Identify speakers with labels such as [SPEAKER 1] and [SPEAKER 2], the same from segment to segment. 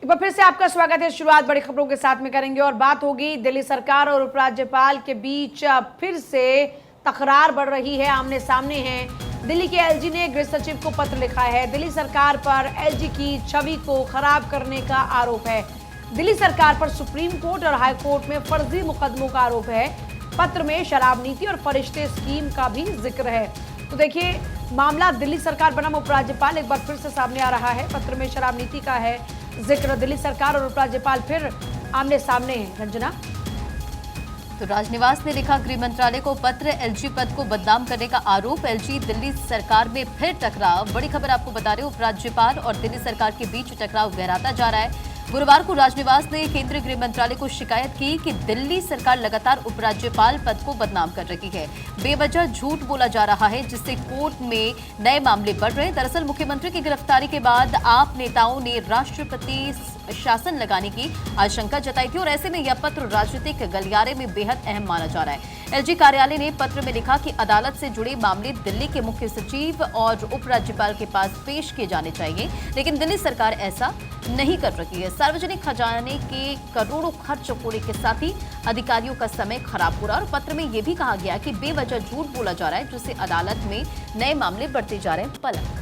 [SPEAKER 1] एक बार फिर से आपका स्वागत है। शुरुआत बड़ी खबरों के साथ में करेंगे और बात होगी दिल्ली सरकार और उपराज्यपाल के बीच फिर से तकरार बढ़ रही है, आमने सामने है। दिल्ली के एलजी ने गृह सचिव को पत्र लिखा है। दिल्ली सरकार पर एलजी की छवि को खराब करने का आरोप है। दिल्ली सरकार पर सुप्रीम कोर्ट और हाई कोर्ट में फर्जी मुकदमों का आरोप है। पत्र में शराब नीति और फरिश्ते स्कीम का भी जिक्र है। तो देखिए, मामला दिल्ली सरकार बनाम उपराज्यपाल एक बार फिर से सामने आ रहा है। पत्र में शराब नीति का है जिक्र। दिल्ली सरकार और उपराज्यपाल फिर आमने सामने हैं। रंजना,
[SPEAKER 2] तो राजनिवास ने लिखा गृह मंत्रालय को पत्र, एलजी पद को बदनाम करने का आरोप। एलजी दिल्ली सरकार में फिर टकराव। बड़ी खबर आपको बता रहे, उपराज्यपाल और दिल्ली सरकार के बीच टकराव गहराता जा रहा है। गुरुवार को राजनिवास ने केंद्रीय गृह मंत्रालय को शिकायत की कि दिल्ली सरकार लगातार उपराज्यपाल पद को बदनाम कर रही है। बेवजह झूठ बोला जा रहा है, जिससे कोर्ट में नए मामले बढ़ रहे हैं। दरअसल मुख्यमंत्री की गिरफ्तारी के बाद आप नेताओं ने राष्ट्रपति शासन लगाने की आशंका जताई थी और ऐसे में यह पत्र राजनीतिक गलियारे में बेहद अहम माना जा रहा है। एलजी कार्यालय ने पत्र में लिखा कि अदालत से जुड़े मामले दिल्ली के मुख्य सचिव और उपराज्यपाल के पास पेश किए जाने चाहिए, लेकिन दिल्ली सरकार ऐसा नहीं कर रही है। सार्वजनिक खजाने के करोड़ों खर्च होने के साथ ही अधिकारियों का समय खराब हो रहा है और पत्र में यह भी कहा गया कि बेवजह झूठ बोला जा रहा है, जिससे अदालत में नए मामले बढ़ते जा रहे हैं। पलक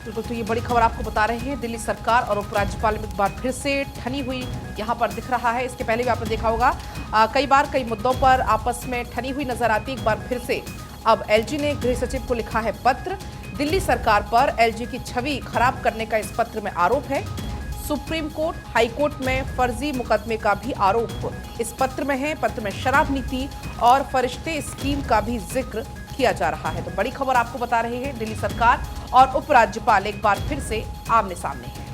[SPEAKER 3] बिल्कुल, तो ये बड़ी खबर आपको बता रहे हैं। दिल्ली सरकार और उपराज्यपाल में एक बार फिर से ठनी हुई यहाँ पर दिख रहा है। इसके पहले भी आपने देखा होगा कई बार कई मुद्दों पर आपस में ठनी हुई नजर आती। एक बार फिर से अब एलजी ने गृह सचिव को लिखा है पत्र। दिल्ली सरकार पर एलजी की छवि खराब करने का इस पत्र में आरोप है। सुप्रीम कोर्ट, हाई कोर्ट में फर्जी मुकदमे का भी आरोप इस पत्र में है। पत्र में शराब नीति और फरिश्ते स्कीम का भी जिक्र किया जा रहा है। तो बड़ी खबर आपको बता रहे हैं, दिल्ली सरकार और उपराज्यपाल एक बार फिर से आमने सामने हैं।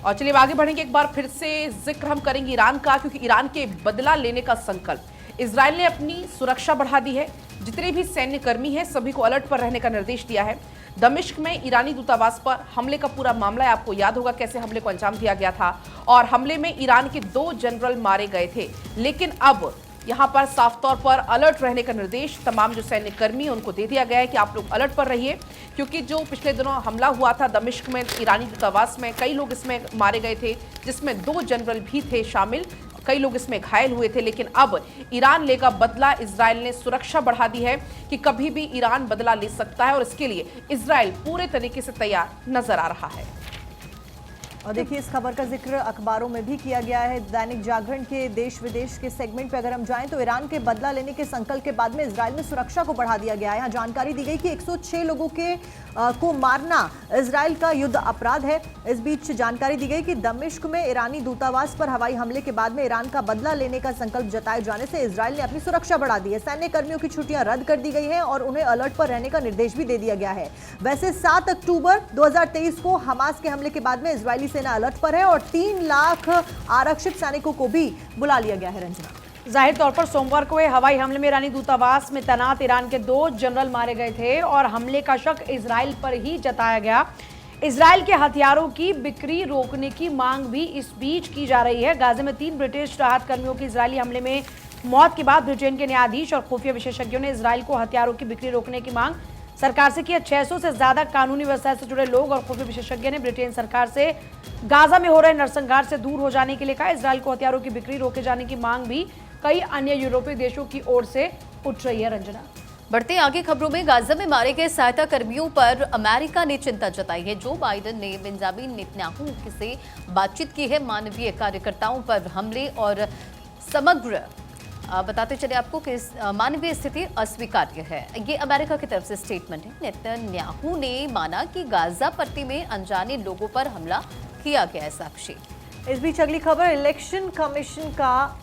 [SPEAKER 3] और चलिए आगे बढ़ेंगे। एक बार फिर से जिक्र हम करेंगे ईरान का, क्योंकि ईरान के बदला लेने का संकल्प। इजरायल ने अपनी सुरक्षा बढ़ा दी है। जितने भी सैन्य कर्मी हैं सभी को अलर्ट पर रहने का निर्देश दिया है। दमिश्क में ईरानी दूतावास पर हमले का पूरा मामला है। आपको याद होगा कैसे हमले को अंजाम दिया गया था और हमले में ईरान के 2 जनरल मारे गए थे। लेकिन अब यहाँ पर साफ तौर पर अलर्ट रहने का निर्देश तमाम जो सैन्य कर्मी उनको दे दिया गया है कि आप लोग अलर्ट पर रहिए, क्योंकि जो पिछले दिनों हमला हुआ था दमिश्क में ईरानी दूतावास में, कई लोग इसमें मारे गए थे, जिसमें 2 जनरल भी थे शामिल। कई लोग इसमें घायल हुए थे। लेकिन अब ईरान लेगा बदला। इजरायल ने सुरक्षा बढ़ा दी है कि कभी भी ईरान बदला ले सकता है और इसके लिए इजरायल पूरे तरीके से तैयार नजर आ रहा है।
[SPEAKER 4] और देखिए, इस खबर का जिक्र अखबारों में भी किया गया है। दैनिक जागरण के देश विदेश के सेगमेंट पे अगर हम जाएं तो ईरान के बदला लेने के संकल्प के बाद में इजरायल में सुरक्षा को बढ़ा दिया गया है। यहाँ जानकारी दी गई कि 106 लोगों को मारना इजरायल का युद्ध अपराध है। इस बीच जानकारी दी गई कि दमिश्क में ईरानी दूतावास पर हवाई हमले के बाद में ईरान का बदला लेने का संकल्प जताए जाने से इजरायल ने अपनी सुरक्षा बढ़ा दी है। सैन्य कर्मियों की छुट्टियां रद्द कर दी गई हैं और उन्हें अलर्ट पर रहने का निर्देश भी दे दिया गया है। वैसे 7 अक्टूबर 2023 को हमास के हमले के बाद में इजरायली सेना अलर्ट पर है और 3 लाख आरक्षित सैनिकों को भी बुला लिया गया है। रंजना,
[SPEAKER 1] जाहिर तौर पर सोमवार को हुए हवाई हमले में ईरानी दूतावास में तैनात ईरान के 2 जनरल मारे गए थे और हमले का शक इजराइल पर ही जताया गया। इजराइल के हथियारों की बिक्री रोकने की मांग भी इस बीच की जा रही है। गाजा में 3 ब्रिटिश राहत कर्मियों की इजरायली हमले में मौत के बाद ब्रिटेन के न्यायाधीश और खुफिया विशेषज्ञों ने इजराइल को हथियारों की बिक्री रोकने की मांग सरकार से की। 600 से ज्यादा कानूनी व्यवसाय से जुड़े लोग और खुफिया विशेषज्ञ ने ब्रिटेन सरकार से गाजा में हो रहे नरसंहार से दूर हो जाने के लिए कहा। इजराइल को हथियारों की बिक्री रोके जाने की मांग भी कई अन्य यूरोपीय देशों की ओर से उठ रही है। रंजना,
[SPEAKER 2] बढ़ते आगे खबरों में, गाजा में मारे गए सहायता कर्मियों पर अमेरिका ने चिंता जताई है। जो बाइडेन ने बेंजामिन नेतन्याहू से बातचीत की है। मानवीय कार्यकर्ताओं पर हमले और समग्र बताते चले आपको कि मानवीय स्थिति अस्वीकार्य है। ये अमेरिका की तरफ से स्टेटमेंट है। नेतन्याहू ने माना कि गाजा पट्टी में अनजाने लोगों पर हमला किया गया है। साक्षी,
[SPEAKER 4] इस बीच अगली खबर, इलेक्शन कमीशन का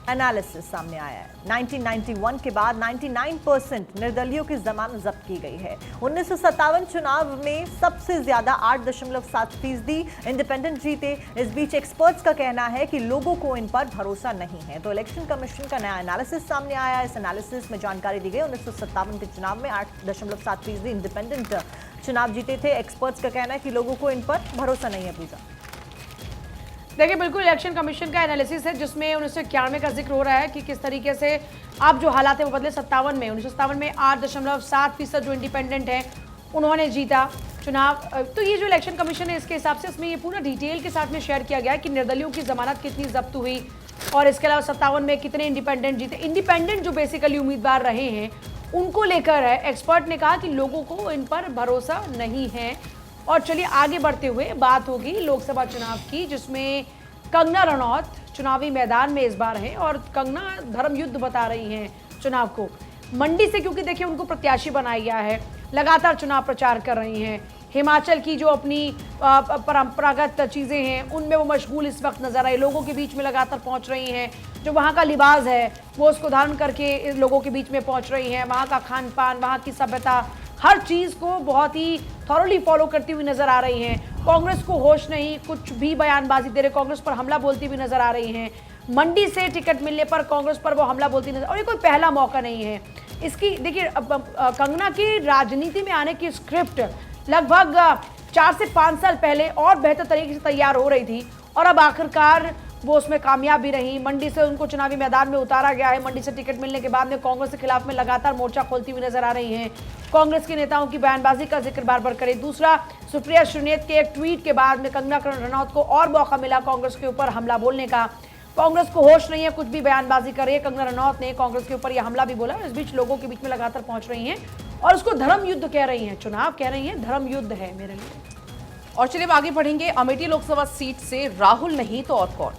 [SPEAKER 4] एनालिसिस सामने आया है। 1991 के बाद 99% निर्दलियों की जमानत जब्त की गई है। 1957 चुनाव में सबसे ज्यादा 8.7% इंडिपेंडेंट जीते। इस बीच एक्सपर्ट्स का कहना है कि लोगों को इन पर भरोसा नहीं है। तो इलेक्शन कमीशन का नया एनालिसिस सामने आया। इस एनालिसिस में जानकारी दी गई 1957 के चुनाव में 8.7% इंडिपेंडेंट चुनाव जीते थे। एक्सपर्ट्स का कहना है कि लोगों को इन पर भरोसा नहीं है। पूजा,
[SPEAKER 1] देखिए, बिल्कुल इलेक्शन कमीशन का एनालिसिस है जिसमें 1991 का जिक्र हो रहा है कि किस तरीके से अब जो हालात है वो बदले। 1957 में 8.7% जो इंडिपेंडेंट है उन्होंने जीता चुनाव। तो ये जो इलेक्शन कमीशन है इसके हिसाब से इसमें ये पूरा डिटेल के साथ में शेयर किया गया है कि निर्दलियों की जमानत कितनी जब्त हुई और इसके अलावा 57 में कितने इंडिपेंडेंट जीते। इंडिपेंडेंट जो बेसिकली उम्मीदवार रहे हैं उनको लेकर है, एक्सपर्ट ने कहा कि लोगों को इन पर भरोसा नहीं है। और चलिए आगे बढ़ते हुए बात होगी लोकसभा चुनाव की, जिसमें कंगना रनौत चुनावी मैदान में इस बार हैं और कंगना धर्म युद्ध बता रही हैं चुनाव को। मंडी से क्योंकि देखिए उनको प्रत्याशी बनाया गया है, लगातार चुनाव प्रचार कर रही हैं। हिमाचल की जो अपनी परंपरागत चीज़ें हैं उनमें वो मशगूल इस वक्त नजर आई, लोगों के बीच में लगातार पहुंच रही हैं। जो वहाँ का लिबास है वो उसको धारण करके लोगों के बीच में पहुंच रही हैं। वहाँ का खान पान, वहाँ की सभ्यता, हर चीज़ को बहुत ही थॉरोली फॉलो करती हुई नजर आ रही हैं। कांग्रेस को होश नहीं, कुछ भी बयानबाजी दे रहे, कांग्रेस पर हमला बोलती हुई नजर आ रही हैं। मंडी से टिकट मिलने पर कांग्रेस पर वो हमला बोलती नजर, और ये कोई पहला मौका नहीं है इसकी। देखिए कंगना की राजनीति में आने की स्क्रिप्ट लगभग 4 से 5 साल पहले और बेहतर तरीके से तैयार हो रही थी और अब आखिरकार वो उसमें कामयाब भी रही। मंडी से उनको चुनावी मैदान में उतारा गया है। मंडी से टिकट मिलने के बाद में कांग्रेस के खिलाफ में लगातार मोर्चा खोलती हुई नजर आ रही हैं। कांग्रेस के नेताओं की बयानबाजी का जिक्र बार बार करें। दूसरा, सुप्रिया श्रीनेत के एक ट्वीट के बाद में कंगना रनौत को और मौका मिला कांग्रेस के ऊपर हमला बोलने का। कांग्रेस को होश नहीं है, कुछ भी बयानबाजी कर रही है। कंगना रनौत ने कांग्रेस के ऊपर यह हमला भी बोला। इस बीच लोगों के बीच में लगातार पहुंच रही हैं और उसको धर्म युद्ध कह रही हैं, चुनाव कह रही हैं, धर्म युद्ध है मेरे लिए।
[SPEAKER 3] और चलिए आगे बढ़ेंगे। अमेठी लोकसभा सीट से राहुल नहीं तो और कौन।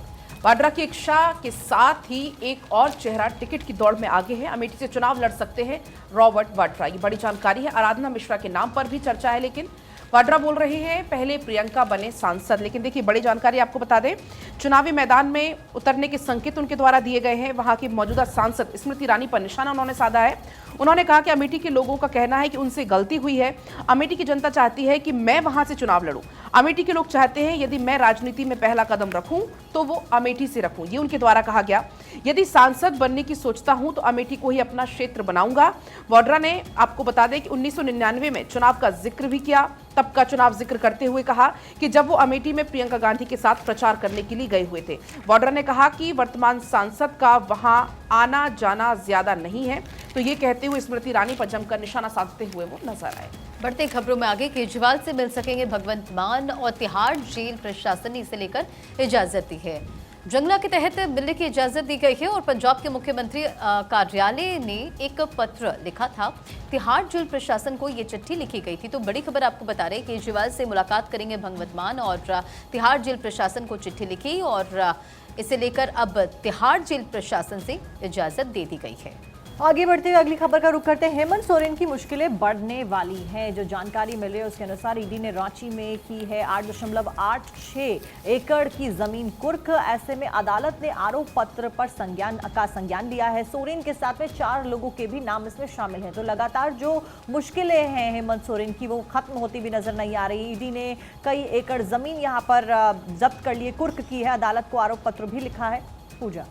[SPEAKER 3] वाड्रा की इच्छा के साथ ही एक और चेहरा टिकट की दौड़ में आगे है। अमेठी से चुनाव लड़ सकते हैं रॉबर्ट वाड्रा, ये बड़ी जानकारी है। आराधना मिश्रा के नाम पर भी चर्चा है, लेकिन वाड्रा बोल रहे हैं पहले प्रियंका बने सांसद। लेकिन देखिए बड़ी जानकारी आपको बता दें, चुनावी मैदान में उतरने के संकेत उनके द्वारा दिए गए हैं। वहां की मौजूदा सांसद स्मृति ईरानी पर निशाना उन्होंने साधा है। उन्होंने कहा कि अमेठी के लोगों का कहना है कि उनसे गलती हुई है। अमेठी की जनता चाहती है कि मैं वहां से चुनाव लड़ूं। अमेठी के लोग चाहते हैं यदि मैं राजनीति में पहला कदम रखूं तो वो अमेठी से रखूं, ये उनके द्वारा कहा गया। यदि सांसद बनने की सोचता हूं तो अमेठी को ही अपना क्षेत्र बनाऊंगा। वाड्रा ने आपको बता दें कि 1999 में चुनाव का जिक्र भी किया। तब का चुनाव जिक्र करते हुए कहा कि जब वो अमेठी में प्रियंका गांधी के साथ प्रचार करने के लिए गए हुए थे। वाड्रा ने कहा कि वर्तमान सांसद का वहां आना जाना ज्यादा नहीं है। तो ये कहते हुए स्मृति ईरानी पर जमकर निशाना साधते हुए वो नजर आए।
[SPEAKER 2] बढ़ते खबरों में आगे, केजरीवाल से मिल सकेंगे भगवंत मान और तिहाड़ जेल प्रशासन ने इसे लेकर इजाजत दी है। जंगला के तहत मिलने की इजाजत दी गई है और पंजाब के मुख्यमंत्री कार्यालय ने एक पत्र लिखा था। तिहाड़ जेल प्रशासन को ये चिट्ठी लिखी गई थी। तो बड़ी खबर आपको बता रहे हैं, केजरीवाल से मुलाकात करेंगे भगवंत मान और तिहाड़ जेल प्रशासन को चिट्ठी लिखी और इसे लेकर अब तिहाड़ जेल प्रशासन से इजाजत दे दी गई है।
[SPEAKER 4] आगे बढ़ते हुए अगली खबर का रुख करते हैं। हेमंत सोरेन की मुश्किलें बढ़ने वाली हैं। जो जानकारी मिल रही है उसके अनुसार ईडी ने रांची में की है 8.86 एकड़ की जमीन कुर्क। ऐसे में अदालत ने आरोप पत्र पर संज्ञान लिया है। सोरेन के साथ में 4 लोगों के भी नाम इसमें शामिल हैं। तो लगातार जो मुश्किलें हैं हेमंत सोरेन की वो खत्म होती हुई नजर नहीं आ रही। ईडी ने कई एकड़ जमीन यहाँ पर जब्त कर लिए, कुर्क की है। अदालत को आरोप पत्र भी लिखा है। पूजा,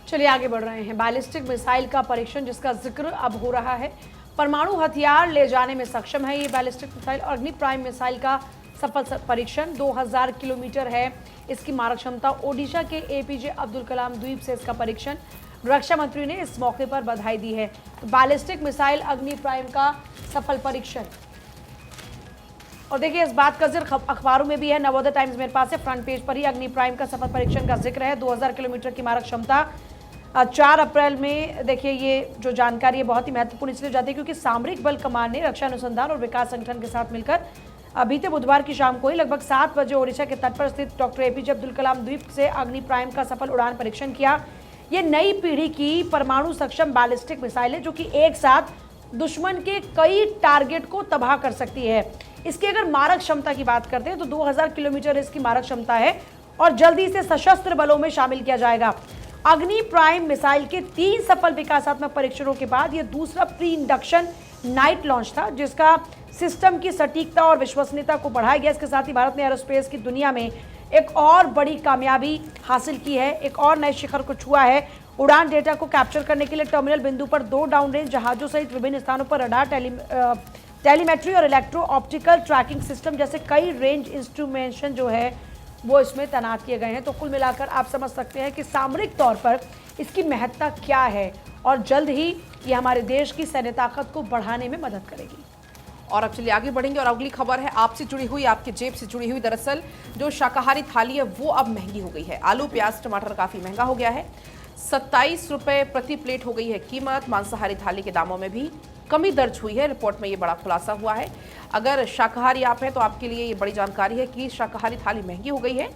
[SPEAKER 1] चलिए आगे बढ़ रहे हैं। बैलिस्टिक मिसाइल का परीक्षण जिसका जिक्र अब हो रहा है। परमाणु हथियार ले जाने में सक्षम है ये बैलिस्टिक मिसाइल। अग्नि प्राइम मिसाइल का सफल परीक्षण 2000 किलोमीटर है इसकी मारक क्षमता। ओडिशा के एपीजे अब्दुल कलाम द्वीप से इसका परीक्षण। रक्षा मंत्री ने इस मौके पर बधाई दी है। बैलिस्टिक मिसाइल अग्नि प्राइम का सफल परीक्षण। और देखिए इस बात का जिक्र अखबारों में भी है। नवोदय टाइम्स मेरे पास है, फ्रंट पेज पर ही अग्नि प्राइम का सफल परीक्षण का जिक्र है। 2000 किलोमीटर की मारक क्षमता। 4 अप्रैल में देखिए ये जो जानकारी है बहुत ही महत्वपूर्ण इसलिए जाती है क्योंकि सामरिक बल कमान ने रक्षा अनुसंधान और विकास संगठन के साथ मिलकर बीते बुधवार की शाम को ही लगभग 7 बजे ओडिशा के तट पर स्थित डॉक्टर एपीजे अब्दुल कलाम द्वीप से अग्नि प्राइम का सफल उड़ान परीक्षण किया। ये नई पीढ़ी की परमाणु सक्षम बैलिस्टिक मिसाइल है जो कि एक साथ दुश्मन के कई टारगेट को तबाह कर सकती है। इसकी अगर मारक क्षमता की बात करते हैं तो 2000 किलोमीटर इसकी मारक क्षमता है और जल्दी से सशस्त्र बलों में शामिल किया जाएगा। अग्नि प्राइम मिसाइल के 3 सफल विकासात्मक परीक्षणों के बाद यह दूसरा प्री इंडक्शन नाइट लॉन्च था जिसका सिस्टम की सटीकता और विश्वसनीयता को बढ़ाया गया। इसके साथ ही भारत ने एरोस्पेस की दुनिया में एक और बड़ी कामयाबी हासिल की है, एक और नए शिखर को छुआ है। उड़ान डेटा को कैप्चर करने के लिए टर्मिनल बिंदु पर 2 डाउन रेंज जहाजों सहित विभिन्न स्थानों पर रडार, टेलीमेट्री और इलेक्ट्रो ऑप्टिकल ट्रैकिंग सिस्टम जैसे कई रेंज इंस्ट्रूमेंटेशन जो है वो इसमें तैनात किए गए हैं। तो कुल मिलाकर आप समझ सकते हैं कि सामरिक तौर पर इसकी महत्ता क्या है और जल्द ही ये हमारे देश की सैन्य ताकत को बढ़ाने में मदद करेगी।
[SPEAKER 3] और अब चलिए आगे बढ़ेंगे और अगली खबर है आपसे जुड़ी हुई, आपके जेब से जुड़ी हुई। दरअसल जो शाकाहारी थाली है वो अब महंगी हो गई है। आलू, प्याज, टमाटर काफी महंगा हो गया है। 27 रुपए प्रति प्लेट हो गई है कीमत। मांसाहारी थाली के दामों में भी कमी दर्ज हुई है। रिपोर्ट में ये बड़ा खुलासा हुआ है। अगर शाकाहारी आप हैं तो आपके लिए ये बड़ी जानकारी है कि शाकाहारी थाली महंगी हो गई है,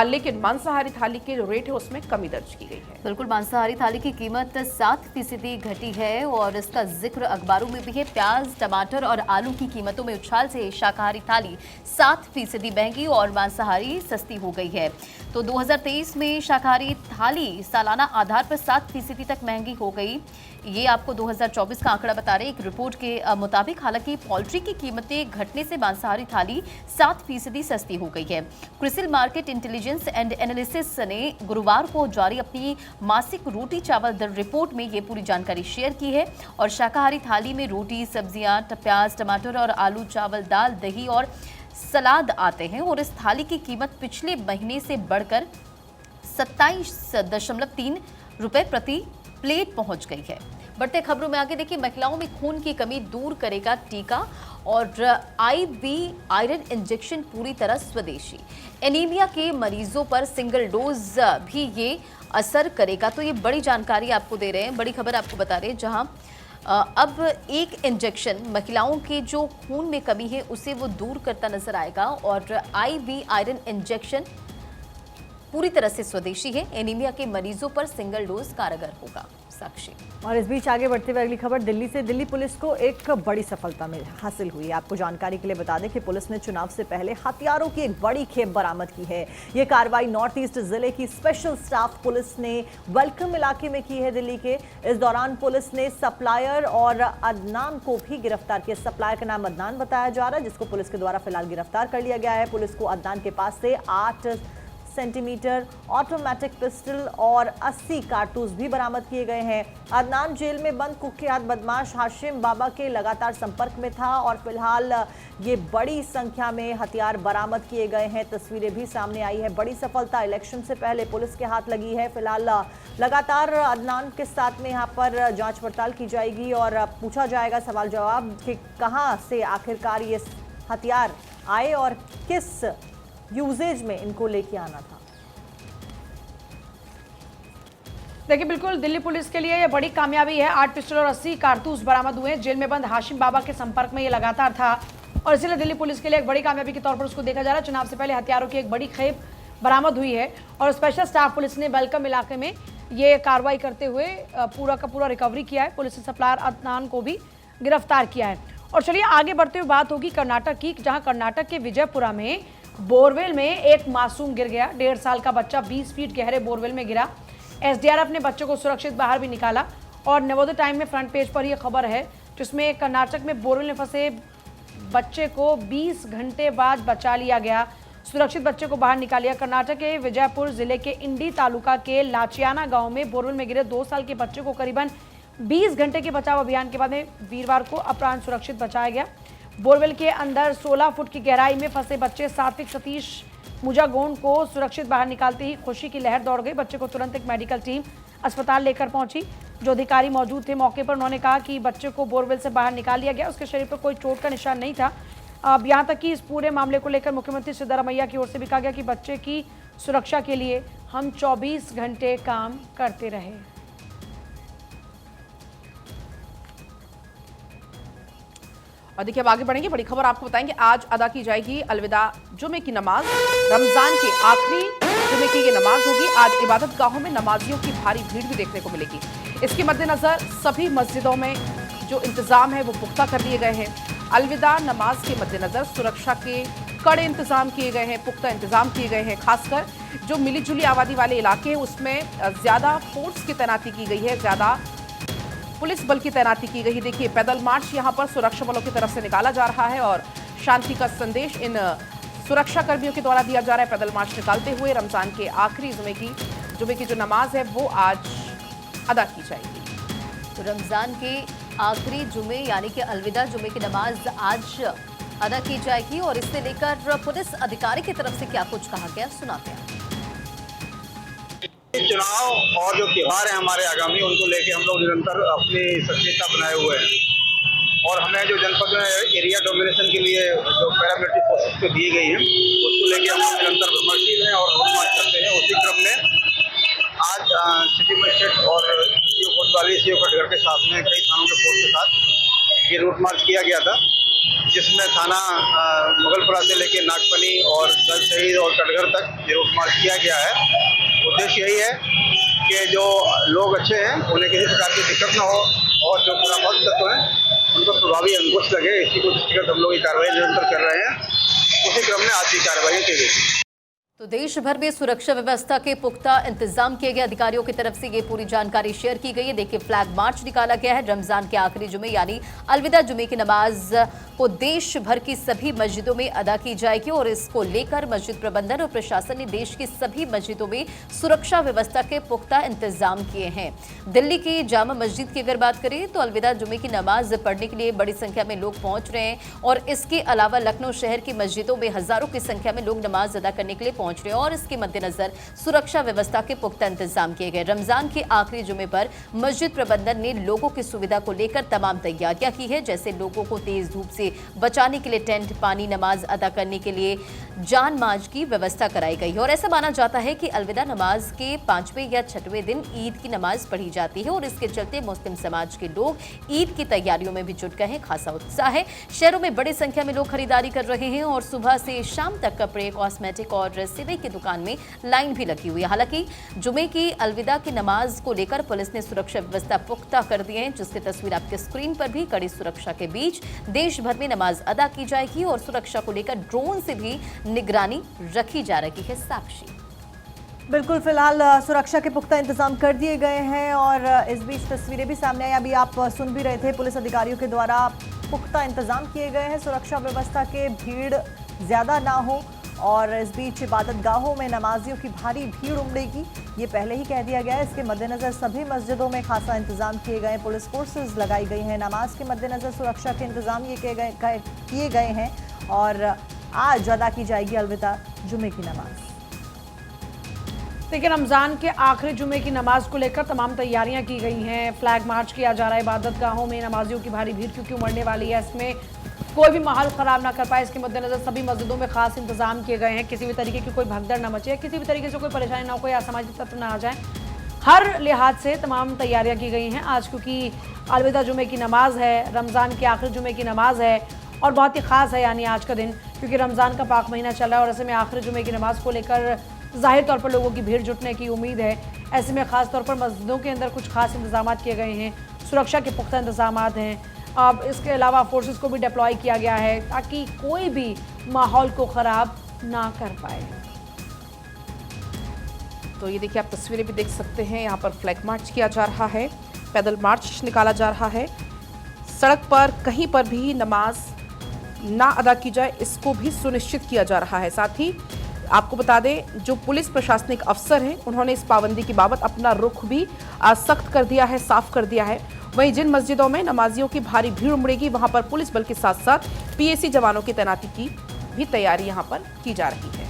[SPEAKER 3] लेकिन मांसाहारी थाली के जो रेट है उसमें कमी दर्ज की गई है।
[SPEAKER 2] बिल्कुल, मांसाहारी थाली की कीमत 7% घटी है और इसका जिक्र अखबारों में भी है। प्याज, टमाटर और आलू की कीमतों में उछाल से शाकाहारी थाली 7% महंगी और मांसाहारी सस्ती हो गई है। तो 2023 में शाकाहारी थाली सालाना आधार पर 7% तक महंगी हो गई। ये आपको 2024 का आंकड़ा बता रहे एक रिपोर्ट के मुताबिक। हालांकि पोल्ट्री की कीमतें घटने से मांसाहारी थाली 7% सस्ती हो गई है। CRISIL market intelligence and analysis ने गुरुवार को जारी अपनी मासिक रोटी चावल दर रिपोर्ट में ये पूरी जानकारी शेयर की है। और शाकाहारी थाली में रोटी, सब्जियां, प्याज, टमाटर और आलू, चावल, दाल, दही और सलाद आते हैं। और इस थाली की कीमत पिछले महीने से बढ़कर 27.3 रुपए प्रति प्लेट पहुंच गई है। बढ़ते खबरों में आगे देखिए, महिलाओं में खून की कमी दूर करेगा टीका और IV आयरन इंजेक्शन पूरी तरह स्वदेशी। एनीमिया के मरीजों पर सिंगल डोज भी ये असर करेगा। तो ये बड़ी जानकारी आपको दे रहे हैं, बड़ी खबर आपको बता रहे हैं, जहां अब एक इंजेक्शन महिलाओं के जो खून में कमी है उसे वो दूर करता नजर आएगा। और IV आयरन इंजेक्शन पूरी तरह से स्वदेशी है। एनीमिया के मरीजों पर सिंगल डोज कारगर होगा। साक्षी।
[SPEAKER 4] और इस बीच आगे बढ़ते हुए अगली खबर दिल्ली से। दिल्ली पुलिस को एक बड़ी सफलता हासिल हुई है। आपको जानकारी के लिए बता दें कि पुलिस ने चुनाव से पहले हथियारों की एक बड़ी खेप बरामद की है। ये कार्रवाई नॉर्थ ईस्ट जिले की स्पेशल स्टाफ पुलिस ने वेलकम इलाके में की है दिल्ली के। इस दौरान पुलिस ने सप्लायर और अदनान को भी गिरफ्तार किया। सप्लायर का नाम अदनान बताया जा रहा है, जिसको पुलिस के द्वारा फिलहाल गिरफ्तार कर लिया गया है। पुलिस को अदनान के पास से 8 सेंटीमीटर ऑटोमेटिक पिस्टल और 80 कारतूस भी बरामद किए गए हैं। अदनान जेल में बंद कुख्यात बदमाश हाशिम बाबा के लगातार संपर्क में था और फिलहाल ये बड़ी संख्या में हथियार बरामद किए गए हैं। तस्वीरें भी सामने आई है। बड़ी सफलता इलेक्शन से पहले पुलिस के हाथ लगी है। फिलहाल लगातार अदनान के साथ में यहाँ पर जांच पड़ताल की जाएगी और पूछा जाएगा सवाल जवाब कि कहाँ से आखिरकार ये हथियार आए और किस यूजेज में इनको लेके आना था।
[SPEAKER 1] देखिए, बिल्कुल दिल्ली पुलिस के लिए ये बड़ी कामयाबी है। 8 पिस्टल और 80 कारतूस बरामद हुए हैं। जेल में बंद हाशिम बाबा के संपर्क में ये लगातार था और इसलिए दिल्ली पुलिस के लिए एक बड़ी कामयाबी के तौर पर उसको देखा जा रहा है। चुनाव से पहले हथियारों की एक बड़ी खेप बरामद हुई है और स्पेशल स्टाफ पुलिस ने वेलकम इलाके में ये कार्रवाई करते हुए पूरा का पूरा रिकवरी किया है। पुलिस ने सप्लायर अदनान को भी गिरफ्तार किया है। और चलिए आगे बढ़ते हुए बात होगी कर्नाटक की, जहां कर्नाटक के विजयपुरा में बोरवेल में एक मासूम गिर गया। 1.5 साल का बच्चा 20 फीट गहरे बोरवेल में गिरा। SDRF ने बच्चे को सुरक्षित बाहर भी निकाला और नवोदय टाइम में फ्रंट पेज पर यह खबर है, जिसमें कर्नाटक में बोरवेल में फंसे बच्चे को 20 घंटे बाद बचा लिया गया। सुरक्षित बच्चे को बाहर निकाल लिया। कर्नाटक के विजयपुर जिले के इंडी तालुका के लाचियाना गांव में बोरवेल में गिरे 2 साल के बच्चे को करीबन 20 घंटे के बचाव अभियान के बाद में वीरवार को अपराह्न सुरक्षित बचाया गया। बोरवेल के अंदर 16 फुट की गहराई में फंसे बच्चे सात्विक सतीश मुजागोन को सुरक्षित बाहर निकालते ही खुशी की लहर दौड़ गई। बच्चे को तुरंत एक मेडिकल टीम अस्पताल लेकर पहुंची। जो अधिकारी मौजूद थे मौके पर, उन्होंने कहा कि बच्चे को बोरवेल से बाहर निकाल लिया गया। उसके शरीर पर कोई चोट का निशान नहीं था। अब यहाँ तक कि इस पूरे मामले को लेकर मुख्यमंत्री सिद्धरामैया की ओर से भी कहा गया कि बच्चे की सुरक्षा के लिए हम 24 घंटे काम करते रहे।
[SPEAKER 3] और देखिए अब आगे बढ़ेंगे, बड़ी खबर आपको बताएंगे। आज अदा की जाएगी अलविदा जुमे की नमाज। रमजान के आखिरी जुमे की ये नमाज होगी। आज इबादत गाहों में नमाजियों की भारी भीड़ भी देखने को मिलेगी। इसके मद्देनजर सभी मस्जिदों में जो इंतजाम है वो पुख्ता कर लिए गए हैं। अलविदा नमाज के मद्देनजर सुरक्षा के कड़े इंतजाम किए गए हैं, पुख्ता इंतजाम किए गए हैं। खासकर जो मिली जुली आबादी वाले इलाके हैं उसमें ज्यादा फोर्स की तैनाती की गई है, ज्यादा पुलिस बल की तैनाती की गई। देखिए पैदल मार्च यहां पर सुरक्षा बलों की तरफ से निकाला जा रहा है और शांति का संदेश इन सुरक्षा कर्मियों के द्वारा दिया जा रहा है। पैदल मार्च निकालते हुए रमजान के आखिरी जुमे की जो नमाज है वो आज अदा की जाएगी।
[SPEAKER 2] तो रमजान के आखिरी जुमे यानी कि अलविदा जुमे की नमाज आज अदा की जाएगी और इससे लेकर पुलिस अधिकारी की तरफ से क्या कुछ कहा गया, सुनाते हैं।
[SPEAKER 5] चुनाव और जो त्योहार हैं हमारे आगामी, उनको लेके हम लोग निरंतर अपनी सक्रियता बनाए हुए हैं और हमें जो जनपद में एरिया डोमिनेशन के लिए जो पैरामिलिट्री फोर्सेस को दी गई है उसको लेके हम लोग निरंतर भ्रमणशील हैं और रोड मार्च करते हैं। उसी क्रम में आज सिटी मजिस्ट्रेट और सीओ कोतवाली, सीओ कटघर के साथ में कई थानों के फोर्स के साथ ये रूट मार्च किया गया था, जिसमें थाना मुगलपुरा से लेके नागपनी और दल शहीद और कटघर तक ये रूट मार्च किया गया है। उद्देश्य यही है कि जो लोग अच्छे हैं उन्हें किसी प्रकार की दिक्कत न हो और जो बुरापंथी तत्व हैं उनको प्रभावी अंकुश लगे, इसी को दृष्टिगत हम लोग ये कार्रवाई निरंतर कर रहे हैं। उसी क्रम में आज की कार्रवाई की गई।
[SPEAKER 2] तो देश भर में सुरक्षा व्यवस्था के पुख्ता इंतजाम किए गए, अधिकारियों की तरफ से ये पूरी जानकारी शेयर की गई है। देखिए, फ्लैग मार्च निकाला गया है। रमजान के आखिरी जुमे यानी अलविदा जुमे की नमाज को देश भर की सभी मस्जिदों में अदा की जाएगी और इसको लेकर मस्जिद प्रबंधन और प्रशासन ने देश की सभी मस्जिदों में सुरक्षा व्यवस्था के पुख्ता इंतजाम किए हैं। दिल्ली की जामा मस्जिद की अगर बात करें तो अलविदा जुमे की नमाज पढ़ने के लिए बड़ी संख्या में लोग पहुंच रहे हैं और इसके अलावा लखनऊ शहर की मस्जिदों में हजारों की संख्या में लोग नमाज अदा करने के लिए पहुंच रहे हैं और इसके मद्देनजर सुरक्षा व्यवस्था के पुख्ता इंतजाम किए गए। रमजान के आखिरी जुमे पर मस्जिद प्रबंधन ने लोगों की सुविधा को लेकर तमाम तैयारियां की है, जैसे लोगों को तेज धूप से बचाने के लिए टेंट, पानी, नमाज अदा करने के लिए जान माज की व्यवस्था कराई गई है और ऐसा माना जाता है कि अलविदा नमाज के 5वें या 6वें दिन ईद की नमाज पढ़ी जाती है और इसके चलते मुस्लिम समाज के लोग ईद की तैयारियों में भी जुट गए हैं। खासा उत्साह है। शहरों में बड़ी संख्या में लोग खरीदारी कर रहे हैं और सुबह से शाम तक कपड़े, कॉस्मेटिक और सिवई की दुकान में लाइन भी लगी हुई है। हालांकि जुमे की अलविदा की नमाज को लेकर पुलिस ने सुरक्षा व्यवस्था पुख्ता कर दी है, जिसकी तस्वीर आपके स्क्रीन पर भी कड़ी सुरक्षा के बीच देश भर में नमाज अदा की जाएगी और सुरक्षा को लेकर ड्रोन से भी निगरानी रखी जा रही है। साक्षी,
[SPEAKER 4] बिल्कुल, फिलहाल सुरक्षा के पुख्ता इंतजाम कर दिए गए हैं और इस बीच तस्वीरें भी सामने आई, अभी आप सुन भी रहे थे। पुलिस अधिकारियों के द्वारा पुख्ता इंतजाम किए गए हैं सुरक्षा व्यवस्था के, भीड़ ज़्यादा ना हो और इस बीच इबादत गाहों में नमाजियों की भारी भीड़ उमड़ेगी, ये पहले ही कह दिया गया है। इसके मद्देनज़र सभी मस्जिदों में खासा इंतजाम किए गए, पुलिस फोर्सेस लगाई गई हैं। नमाज के मद्देनज़र सुरक्षा के इंतजाम ये किए गए हैं और आज अदा की जाएगी अलविदा जुमे की नमाज।
[SPEAKER 1] देखिए, रमज़ान के आखिरी जुमे की नमाज को लेकर तमाम तैयारियां की गई हैं। फ्लैग मार्च किया जा रहा है, इबादत गाहों में नमाजियों की भारी भीड़ क्योंकि उमड़ने वाली है, इसमें कोई भी माहौल ख़राब ना कर पाए, इसके मद्देनज़र सभी मस्जिदों में खास इंतजाम किए गए हैं। किसी भी तरीके की कोई भगदड़ ना मचे, किसी भी तरीके से कोई परेशानी ना हो, कोई असामाजिक तत्व ना आ जाए, हर लिहाज से तमाम तैयारियां की गई हैं। आज क्योंकि अलविदा जुमे की नमाज है, रमज़ान के आखिरी जुमे की नमाज है और बहुत ही ख़ास है यानी आज का दिन, क्योंकि रमज़ान का पाक महीना चल रहा है और ऐसे में आखिरी जुमे की नमाज को लेकर ज़ाहिर तौर पर लोगों की भीड़ जुटने की उम्मीद है। ऐसे में ख़ास तौर पर मस्जिदों के अंदर कुछ खास इंतजाम किए गए हैं, सुरक्षा के पुख्ता इंतजाम हैं। अब इसके अलावा फोर्सेस को भी डिप्लॉय किया गया है ताकि कोई भी माहौल को ख़राब ना कर पाए।
[SPEAKER 3] तो ये देखिए, आप तस्वीरें भी देख सकते हैं। यहाँ पर फ्लैग मार्च किया जा रहा है, पैदल मार्च निकाला जा रहा है। सड़क पर कहीं पर भी नमाज ना अदा की जाए, इसको भी सुनिश्चित किया जा रहा है। साथ ही आपको बता दें, जो पुलिस प्रशासनिक अफसर हैं उन्होंने इस पाबंदी की बाबत अपना रुख भी सख्त कर दिया है, साफ कर दिया है। वहीं जिन मस्जिदों में नमाजियों की भारी भीड़ उमड़ेगी वहां पर पुलिस बल के साथ साथ पीएसी जवानों की तैनाती की भी तैयारी यहां पर की जा रही है।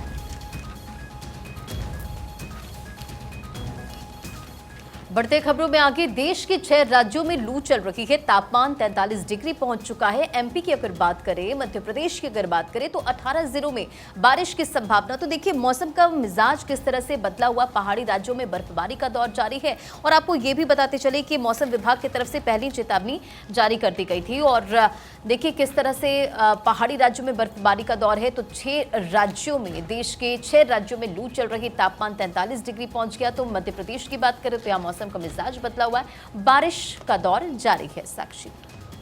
[SPEAKER 2] बढ़ते खबरों में आगे, देश के 6 राज्यों में लू चल रही है। तापमान 43 डिग्री पहुंच चुका है। एमपी की अगर बात करें, मध्य प्रदेश की अगर बात करें तो 18 जिलों में बारिश की संभावना। तो देखिए, मौसम का मिजाज किस तरह से बदला हुआ। पहाड़ी राज्यों में बर्फबारी का दौर जारी है और आपको ये भी बताते चले कि मौसम विभाग की तरफ से पहली चेतावनी जारी कर दी गई थी और देखिए किस तरह से पहाड़ी राज्यों में बर्फबारी का दौर है। तो 6 राज्यों में, देश के 6 राज्यों में लू चल रही, तापमान 43 डिग्री पहुंच गया। तो मध्य प्रदेश की बात करें तो यहाँ मौसम का मिजाज बदला हुआ है, बारिश का दौर जारी है। साक्षी,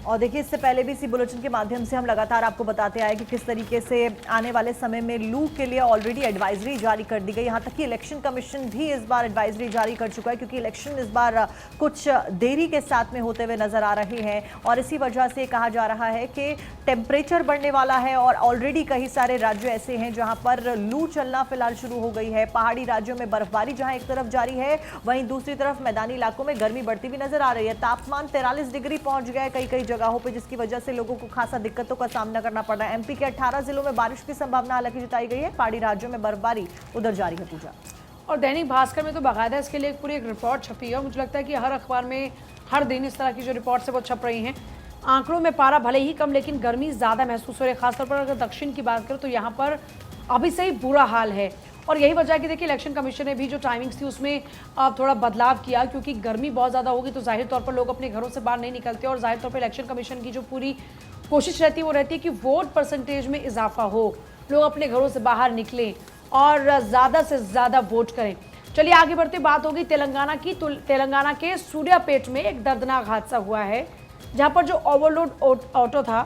[SPEAKER 4] और देखिए, इससे पहले भी इसी बुलेटिन के माध्यम से हम लगातार आपको बताते आए कि किस तरीके से आने वाले समय में लू के लिए ऑलरेडी एडवाइजरी जारी कर दी गई। यहाँ तक कि इलेक्शन कमीशन भी इस बार एडवाइजरी जारी कर चुका है, क्योंकि इलेक्शन इस बार कुछ देरी के साथ में होते हुए नजर आ रहे हैं और इसी वजह से कहा जा रहा है कि टेम्परेचर बढ़ने वाला है और ऑलरेडी कई सारे राज्य ऐसे हैं जहां पर लू चलना फिलहाल शुरू हो गई है। पहाड़ी राज्यों में बर्फबारी जहां एक तरफ जारी है, वहीं दूसरी तरफ मैदानी इलाकों में गर्मी बढ़ती हुई नजर आ रही है। तापमान 43 डिग्री पहुंच गया है कई कई जगहों पर, जिसकी वजह से लोगों को खासा दिक्कतों का सामना करना पड़ रहा है। एमपी के 18 जिलों में बारिश की संभावना हालांकि जताई गई है। पहाड़ी राज्यों में बर्फबारी उधर जारी है। पूजा
[SPEAKER 1] और दैनिक भास्कर में तो बाकायदा इसके लिए पूरी एक रिपोर्ट छपी है। मुझे लगता है कि हर अखबार में हर दिन इस तरह की जो रिपोर्ट्स है वो छप रही हैं। आंकड़ों में पारा भले ही कम, लेकिन गर्मी ज़्यादा महसूस हो रही है। खासतौर पर अगर दक्षिण की बात करें तो यहाँ पर अभी से ही बुरा हाल है। और यही वजह है कि देखिए इलेक्शन कमीशन ने भी जो टाइमिंग्स थी उसमें अब थोड़ा बदलाव किया, क्योंकि गर्मी बहुत ज़्यादा होगी तो जाहिर तौर पर लोग अपने घरों से बाहर नहीं निकलते। और जाहिर तौर पर इलेक्शन कमीशन की जो पूरी कोशिश रहती है वो रहती है कि वोट परसेंटेज में इजाफा हो, लोग अपने घरों से बाहर निकलें और ज़्यादा से ज़्यादा वोट करें। चलिए आगे बढ़ते, बात होगी तेलंगाना की। तो तेलंगाना के सूर्यापेट में एक दर्दनाक हादसा हुआ है, जहां पर जो ओवरलोड ऑटो था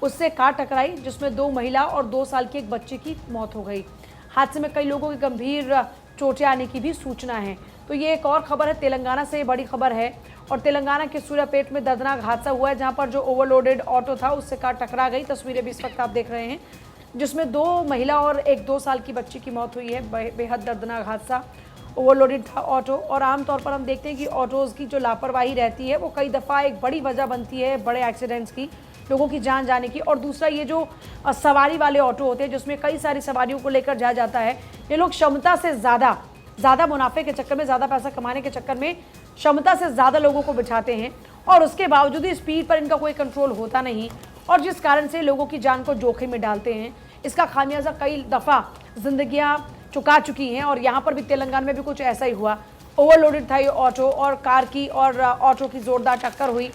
[SPEAKER 1] उससे कार टकराई, जिसमें 2 महिला और 2 साल के एक बच्चे की मौत हो गई। हादसे में कई लोगों की गंभीर चोटें आने की भी सूचना है। तो ये एक और खबर है, तेलंगाना से बड़ी खबर है। और तेलंगाना के सूर्यापेट में दर्दनाक हादसा हुआ है, जहां पर जो ओवरलोडेड ऑटो था उससे कार टकरा गई। तस्वीरें भी इस वक्त आप देख रहे हैं, जिसमें 2 महिला और एक 2 साल की बच्ची की मौत हुई है। बेहद दर्दनाक हादसा, ओवरलोडेड था ऑटो। और आमतौर पर हम देखते हैं कि ऑटोज़ की जो लापरवाही रहती है वो कई दफ़ा एक बड़ी वजह बनती है बड़े एक्सीडेंट्स की, लोगों की जान जाने की। और दूसरा ये जो सवारी वाले ऑटो होते हैं जिसमें कई सारी सवारियों को लेकर जाया जाता है, ये लोग क्षमता से ज़्यादा मुनाफे के चक्कर में, ज़्यादा पैसा कमाने के चक्कर में क्षमता से ज़्यादा लोगों को बिठाते हैं और उसके बावजूद ही स्पीड पर इनका कोई कंट्रोल होता नहीं, और जिस कारण से लोगों की जान को जोखिम में डालते हैं। इसका खामियाजा कई दफ़ा जिंदगियां चुका चुकी हैं। और यहाँ पर भी तेलंगाना में भी कुछ ऐसा ही हुआ। ओवरलोडेड था ये ऑटो और कार की, और ऑटो की ज़ोरदार टक्कर हुई।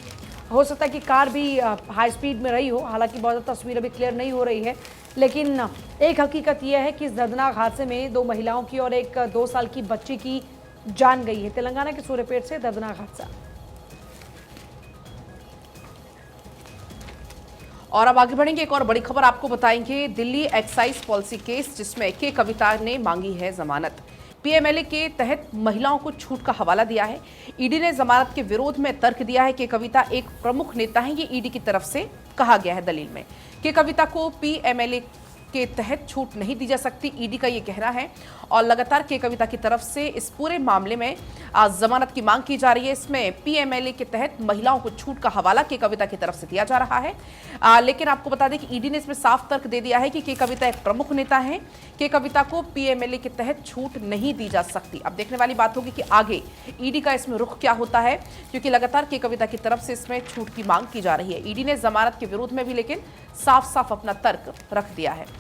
[SPEAKER 1] हो सकता है कि कार भी हाई स्पीड में रही हो, हालांकि बहुत ज़्यादा तस्वीर अभी क्लियर नहीं हो रही है। लेकिन एक हकीकत यह है कि इस दर्दनाक हादसे में 2 महिलाओं की और एक 2 साल की बच्ची की जान गई है। तेलंगाना के सूर्यापेट से दर्दनाक हादसा।
[SPEAKER 3] और अब आगे बढ़ेंगे, एक और बड़ी खबर आपको बताएंगे। दिल्ली एक्साइज पॉलिसी केस, जिसमें के कविता ने मांगी है जमानत। पीएमएलए के तहत महिलाओं को छूट का हवाला दिया है। ईडी ने जमानत के विरोध में तर्क दिया है कि कविता एक प्रमुख नेता है, ये ईडी की तरफ से कहा गया है दलील में कि कविता को पीएमएलए के तहत छूट नहीं दी जा सकती, ईडी का ये कहना है। और लगातार के कविता की तरफ से इस पूरे मामले में जमानत की मांग की जा रही है। इसमें पीएमएलए के तहत महिलाओं को छूट का हवाला के कविता की तरफ से दिया जा रहा है। लेकिन आपको बता दें कि ईडी ने इसमें साफ तर्क दे दिया है कि के कविता एक प्रमुख नेता है, के कविता को पीएमएलए के तहत छूट नहीं दी जा सकती। अब देखने वाली बात होगी कि आगे ईडी का इसमें रुख क्या होता है, क्योंकि लगातार के कविता की तरफ से इसमें छूट की मांग की जा रही है। ईडी ने जमानत के विरोध में भी लेकिन साफ साफ अपना तर्क रख दिया है।